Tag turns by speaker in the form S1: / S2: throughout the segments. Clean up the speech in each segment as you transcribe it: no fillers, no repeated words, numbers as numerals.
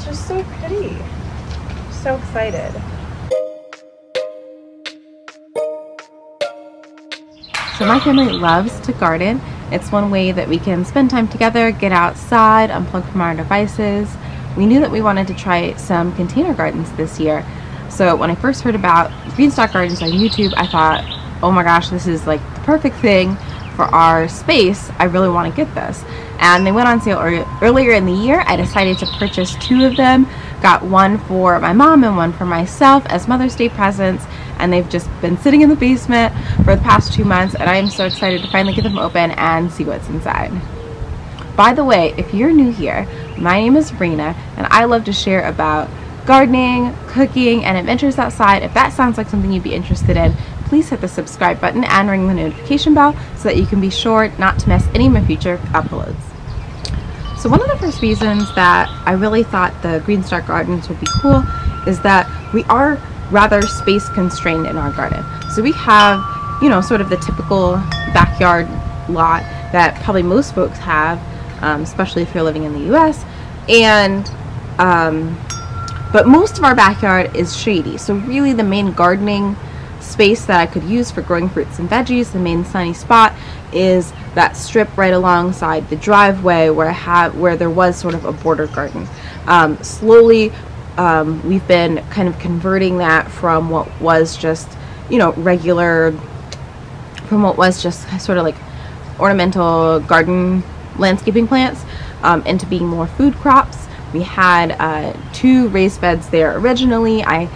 S1: just so pretty. So excited. So my family loves to garden. It's one way that we can spend time together, get outside, unplug from our devices. We knew that we wanted to try some container gardens this year. So when I first heard about GreenStalk gardens on YouTube, I thought, oh my gosh, this is like the perfect thing for our space. I really want to get this. And they went on sale earlier in the year. I decided to purchase 2 of them. Got one for my mom and one for myself as Mother's Day presents. And they've just been sitting in the basement for the past 2 months, and I am so excited to finally get them open and see what's inside. By the way, if you're new here, my name is Sabrina, and I love to share about gardening, cooking, and adventures outside. If that sounds like something you'd be interested in, please hit the subscribe button and ring the notification bell so that you can be sure not to miss any of my future uploads. So one of the first reasons that I really thought the GreenStalk gardens would be cool is that we are rather space constrained in our garden. So we have, you know, sort of the typical backyard lot that probably most folks have, especially if you're living in the US. And but most of our backyard is shady. So really the main gardening space that I could use for growing fruits and veggies, the main sunny spot, is that strip right alongside the driveway where there was sort of a border garden. Slowly we've been kind of converting that from what was just, you know, from what was just sort of like ornamental garden landscaping plants into being more food crops. We had 2 raised beds there originally. I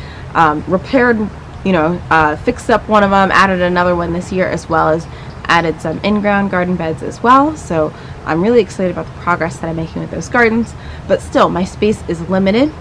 S1: repaired, you know, fixed up one of them, added another one this year, as well as added some in-ground garden beds as well. So I'm really excited about the progress that I'm making with those gardens, but still my space is limited.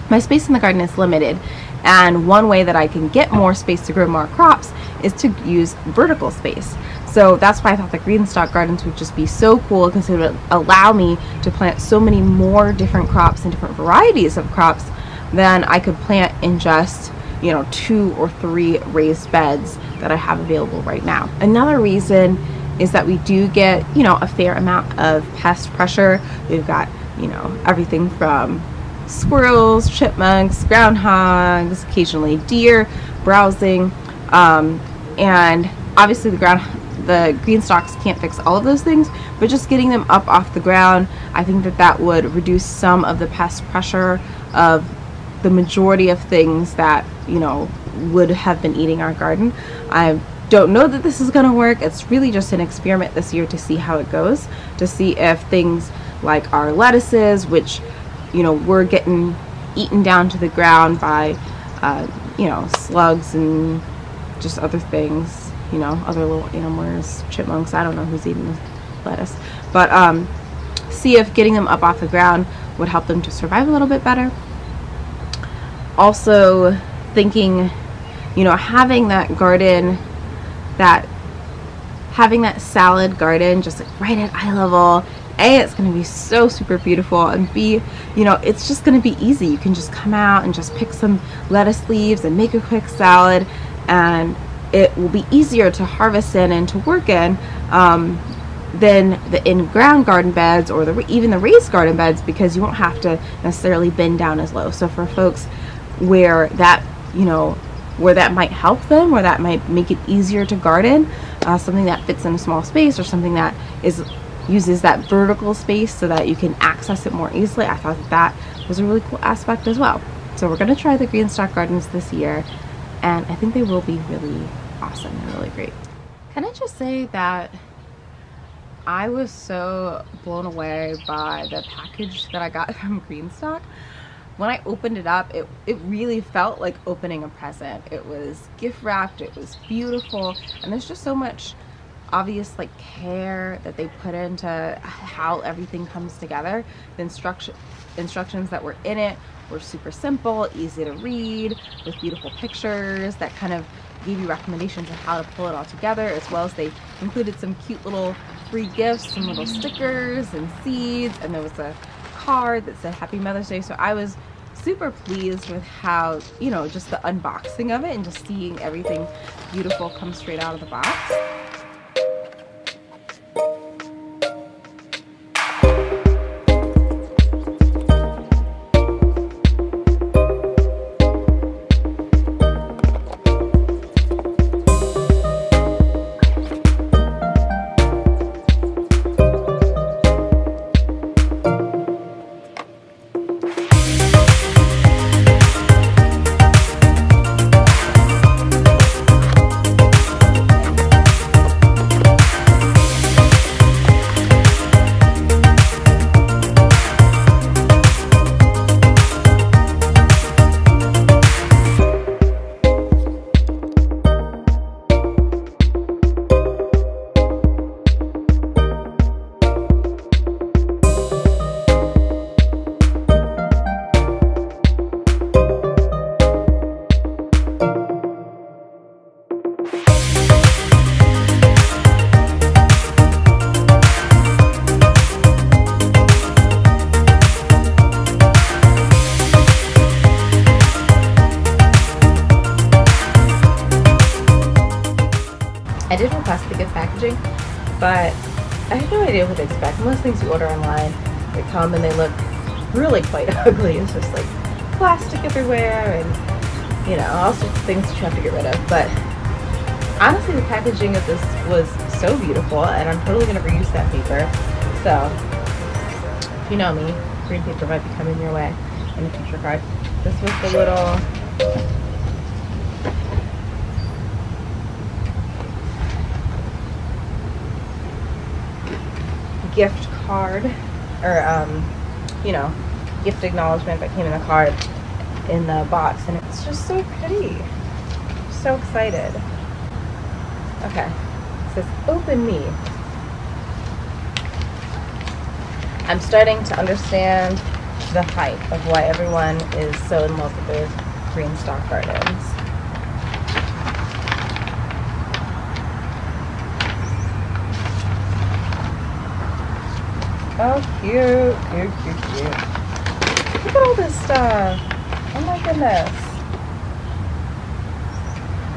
S1: My space in the garden is limited, and one way that I can get more space to grow more crops is to use vertical space. So that's why I thought the GreenStalk gardens would just be so cool, because it would allow me to plant so many more different crops and different varieties of crops than I could plant in just, you know, 2 or 3 raised beds that I have available right now. Another reason is that we do get, you know, a fair amount of pest pressure. We've got, you know, everything from squirrels, chipmunks, groundhogs, occasionally deer browsing, and obviously the GreenStalks can't fix all of those things, but just getting them up off the ground, I think that would reduce some of the pest pressure of the majority of things that, you know, would have been eating our garden. I don't know that this is going to work. It's really just an experiment this year to see how it goes, to see if things like our lettuces, which, you know, we're getting eaten down to the ground by, you know, slugs and just other things, you know, other little animals, chipmunks. I don't know who's eating the lettuce, but see if getting them up off the ground would help them to survive a little bit better. Also thinking, you know, having that garden, having that salad garden just like right at eye level, A, it's going to be so super beautiful, and B, you know, it's just going to be easy. You can just come out and just pick some lettuce leaves and make a quick salad, and it will be easier to harvest in and to work in than the in-ground garden beds or even the raised garden beds, because you won't have to necessarily bend down as low. So for folks where that, you know, where that might help them, where that might make it easier to garden, something that fits in a small space, or something that uses that vertical space so that you can access it more easily, I thought that was a really cool aspect as well. So we're going to try the GreenStalk gardens this year, and I think they will be really awesome and really great. Can I just say that I was so blown away by the package that I got from GreenStalk. When I opened it up, it really felt like opening a present. It was gift wrapped, it was beautiful, and there's just so much obvious like care that they put into how everything comes together. The instructions that were in it were super simple, easy to read, with beautiful pictures that kind of gave you recommendations on how to pull it all together, as well as they included some cute little free gifts, some little stickers and seeds, and there was a card that said Happy Mother's Day. So I was super pleased with how, you know, just the unboxing of it and just seeing everything beautiful come straight out of the box. packaging, but I have no idea what to expect. Most things you order online, they come and they look really quite ugly. It's just like plastic everywhere and, you know, all sorts of things that you have to get rid of. But honestly, the packaging of this was so beautiful, and I'm totally going to reuse that paper. So, if you know me, green paper might be coming your way in a future card. This was the little gift card, or you know, gift acknowledgement that came in the card in the box, and it's just so pretty. I'm so excited. Okay, it says open me. I'm starting to understand the hype of why everyone is so in love with their GreenStalk gardens. Oh, cute, cute, cute, cute. Look at all this stuff. Oh my goodness.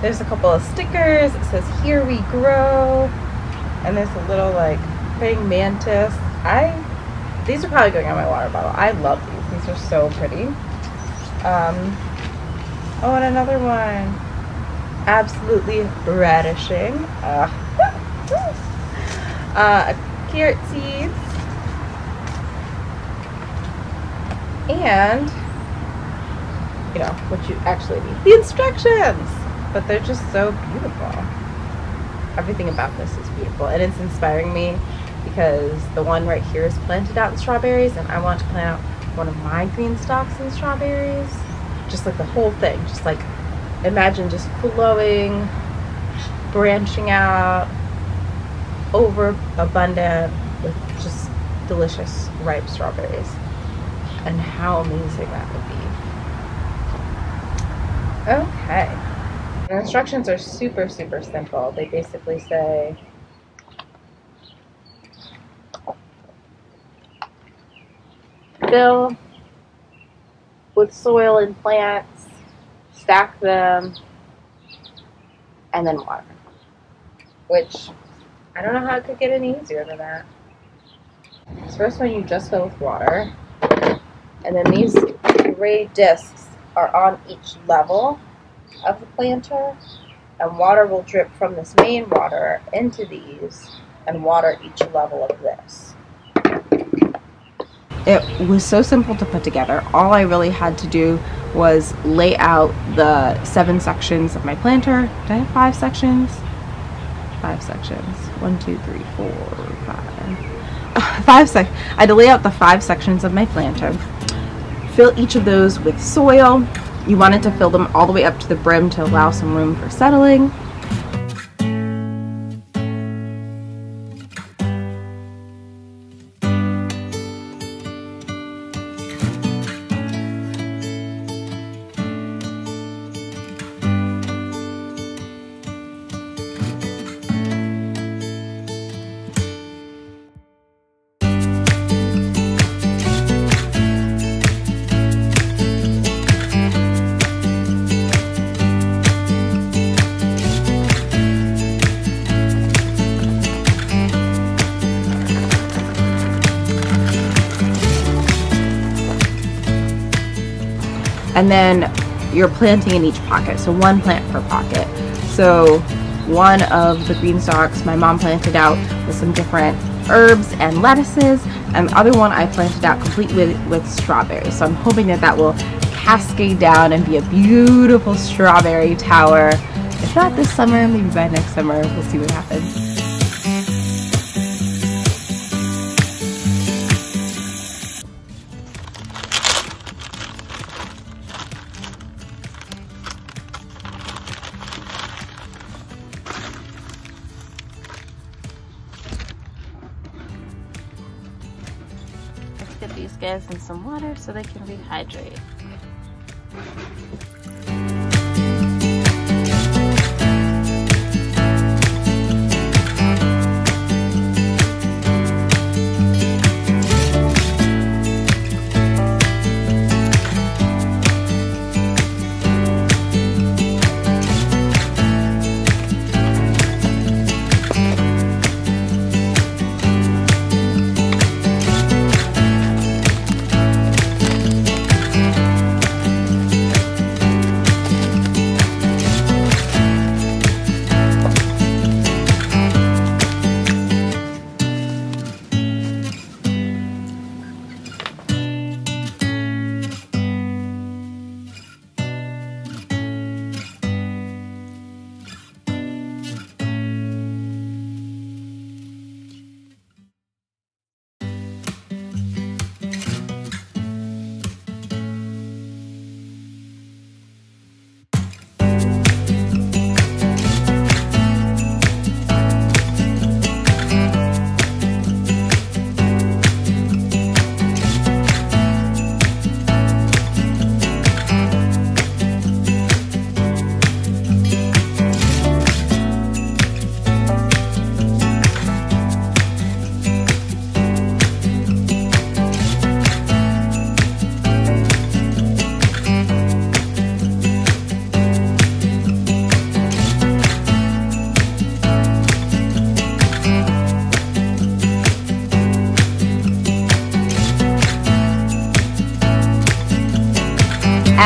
S1: There's a couple of stickers. It says, "Here we grow." And there's a little like praying mantis. These are probably going on my water bottle. I love these. These are so pretty. Oh, and another one. Absolutely radishing. Carrot seeds. And, you know, what you actually need. The instructions! But they're just so beautiful. Everything about this is beautiful. And it's inspiring me because the one right here is planted out in strawberries, and I want to plant out one of my GreenStalks in strawberries. Just like the whole thing. Just like, imagine just flowing, branching out, overabundant with just delicious ripe strawberries. And how amazing that would be. Okay. The instructions are super, super simple. They basically say, fill with soil and plants, stack them, and then water. Which, I don't know how it could get any easier than that. This first one you just fill with water. And then these gray discs are on each level of the planter, and water will drip from this main water into these and water each level of this. It was so simple to put together. All I really had to do was lay out the 7 sections of my planter. Did I have 5 sections? 5 sections. 1, 2, 3, 4, 5. 5 sections. I had to lay out the 5 sections of my planter. Fill each of those with soil. You wanted to fill them all the way up to the brim to allow some room for settling. And then you're planting in each pocket, so 1 plant per pocket. So one of the GreenStalks my mom planted out with some different herbs and lettuces, and the other one I planted out completely with strawberries. So I'm hoping that that will cascade down and be a beautiful strawberry tower. If not this summer, maybe by next summer. We'll see what happens. Get these guys in some water so they can rehydrate.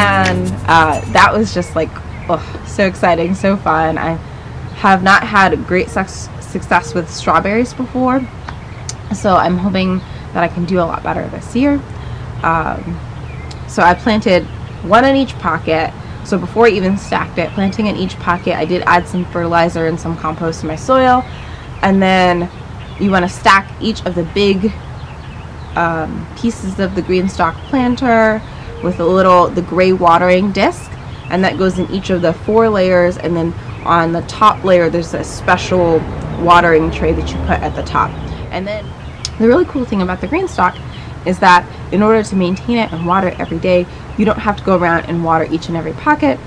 S1: and that was just like, oh, so exciting, so fun. I have not had great success with strawberries before, so I'm hoping that I can do a lot better this year. So I planted one in each pocket. So before I even stacked it, planting in each pocket, I did add some fertilizer and some compost to my soil. And then you want to stack each of the big pieces of the GreenStalk planter with the gray watering disc, and that goes in each of the 4 layers. And then on the top layer, there's a special watering tray that you put at the top. And then the really cool thing about the GreenStalk is that in order to maintain it and water it every day, you don't have to go around and water each and every pocket.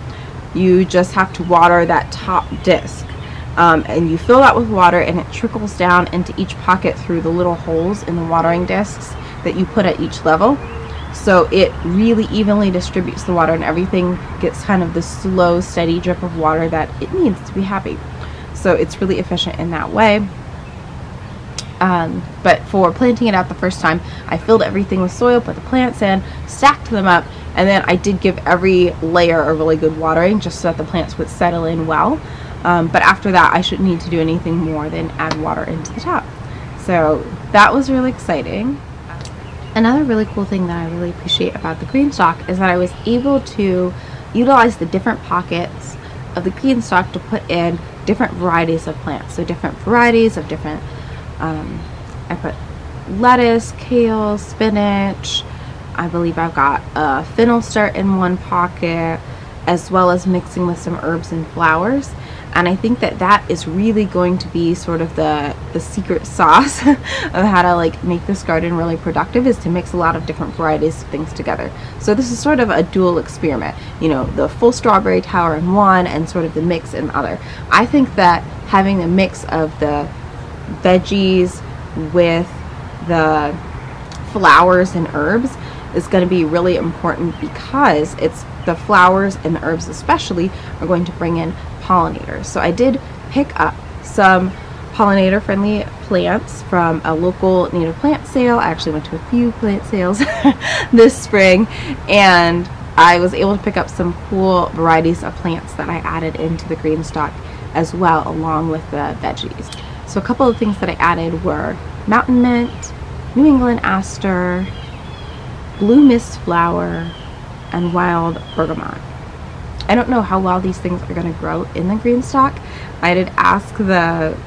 S1: You just have to water that top disc. And you fill that with water, and it trickles down into each pocket through the little holes in the watering discs that you put at each level. So it really evenly distributes the water, and everything gets kind of the slow, steady drip of water that it needs to be happy. So it's really efficient in that way. But for planting it out the first time, I filled everything with soil, put the plants in, stacked them up, and then I did give every layer a really good watering just so that the plants would settle in well. But after that, I shouldn't need to do anything more than add water into the top. So that was really exciting. Another really cool thing that I really appreciate about the GreenStalk is that I was able to utilize the different pockets of the GreenStalk to put in different varieties of plants. So different varieties of different, I put lettuce, kale, spinach. I believe I've got a fennel start in one pocket, as well as mixing with some herbs and flowers. And I think that that is really going to be sort of the secret sauce of how to like make this garden really productive, is to mix a lot of different varieties of things together. So this is sort of a dual experiment, you know, the full strawberry tower in one and sort of the mix in the other. I think that having a mix of the veggies with the flowers and herbs is going to be really important, because it's the flowers and the herbs especially are going to bring in pollinators. So I did pick up some pollinator friendly plants from a local native plant sale. I actually went to a few plant sales this spring, and I was able to pick up some cool varieties of plants that I added into the GreenStalk as well, along with the veggies. So a couple of things that I added were mountain mint, New England aster, blue mist flower, and wild bergamot. I don't know how well these things are going to grow in the GreenStalk. I did ask the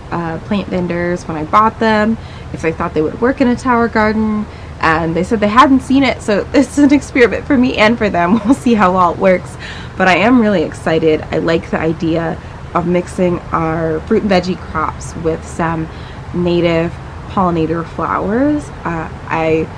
S1: plant vendors when I bought them if they thought they would work in a tower garden, and they said they hadn't seen it, so it's an experiment for me and for them. We'll see how well it works, but I am really excited. I like the idea of mixing our fruit and veggie crops with some native pollinator flowers. I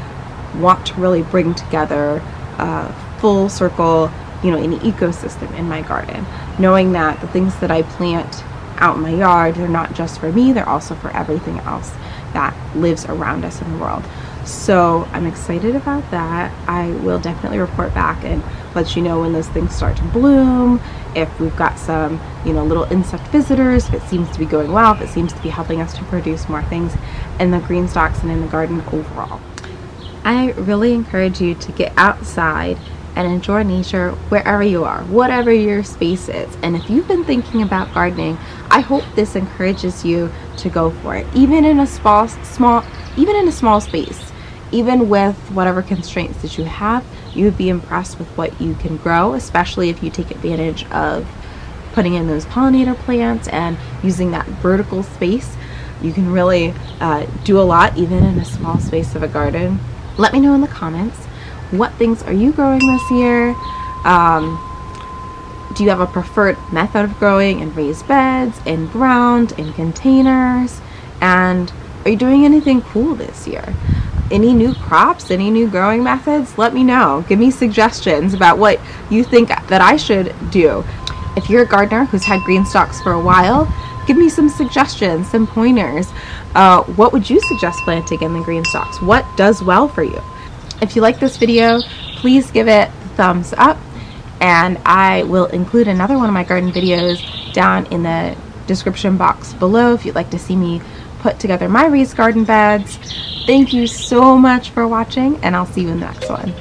S1: want to really bring together a full circle, you know, an ecosystem in my garden, knowing that the things that I plant out in my yard, they're not just for me, they're also for everything else that lives around us in the world. So I'm excited about that. I will definitely report back and let you know when those things start to bloom, if we've got some, you know, little insect visitors, if it seems to be going well, if it seems to be helping us to produce more things in the GreenStalks and in the garden overall. I really encourage you to get outside and enjoy nature wherever you are, whatever your space is. And if you've been thinking about gardening, I hope this encourages you to go for it, even in a small space. Even with whatever constraints that you have, you would be impressed with what you can grow, especially if you take advantage of putting in those pollinator plants and using that vertical space. You can really do a lot even in a small space of a garden. Let me know in the comments, what things are you growing this year? Do you have a preferred method of growing in raised beds, in ground, in containers? And are you doing anything cool this year? Any new crops, any new growing methods? Let me know. Give me suggestions about what you think that I should do. If you're a gardener who's had GreenStalks for a while, give me some suggestions, some pointers. What would you suggest planting in the GreenStalks? What does well for you? If you like this video, please give it a thumbs up, and I will include another one of my garden videos down in the description box below if you'd like to see me put together my raised garden beds. Thank you so much for watching, and I'll see you in the next one.